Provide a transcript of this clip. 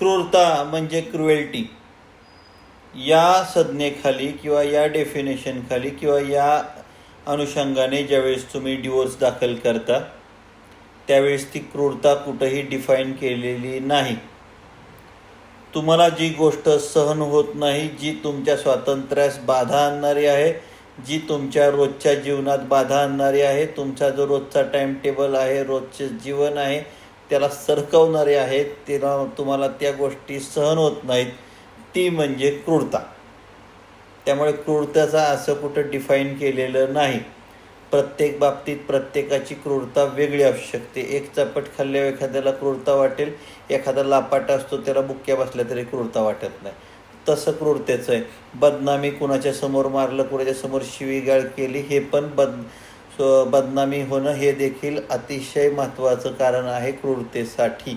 क्रूरता म्हणजे क्रुएल्टी या संज्ञेखाली किंवा या डेफिनेशनखाली किंवा या अनुषंगाने ज्यावेळेस तुम्ही डिवोर्स दाखल करता त्यावेळेस ती क्रूरता कुठंही डिफाईन केलेली नाही. तुम्हाला जी गोष्ट सहन होत नाही, जी तुमच्या स्वातंत्र्यास बाधा आणणारी आहे, जी तुमच्या रोजच्या जीवनात बाधा आणणारी आहे, तुमचा जो रोजचा टाईम टेबल आहे, रोजचे जीवन आहे त्याला सरकवणारे आहेत, तुम्हाला त्या गोष्टी सहन होत नाहीत, ती म्हणजे क्रूरता. त्यामुळे क्रूरतेचा असं कुठं डिफाईन केलेलं नाही. प्रत्येक बाबतीत प्रत्येकाची क्रूरता वेगळी असू शकते. एक चपट खाल्ल्यावर एखाद्याला क्रूरता वाटेल, एखादा लापाट असतो त्याला बुक्क्या बसल्या तरी क्रूरता वाटत नाही. तसं क्रूरतेचं आहे. बदनामी कुणाच्या समोर मारलं, कुणाच्या समोर शिवीगाळ केली, हे पण बदनामी होणं हे देखील अतिशय महत्त्वाचं कारण आहे क्रूरतेसाठी.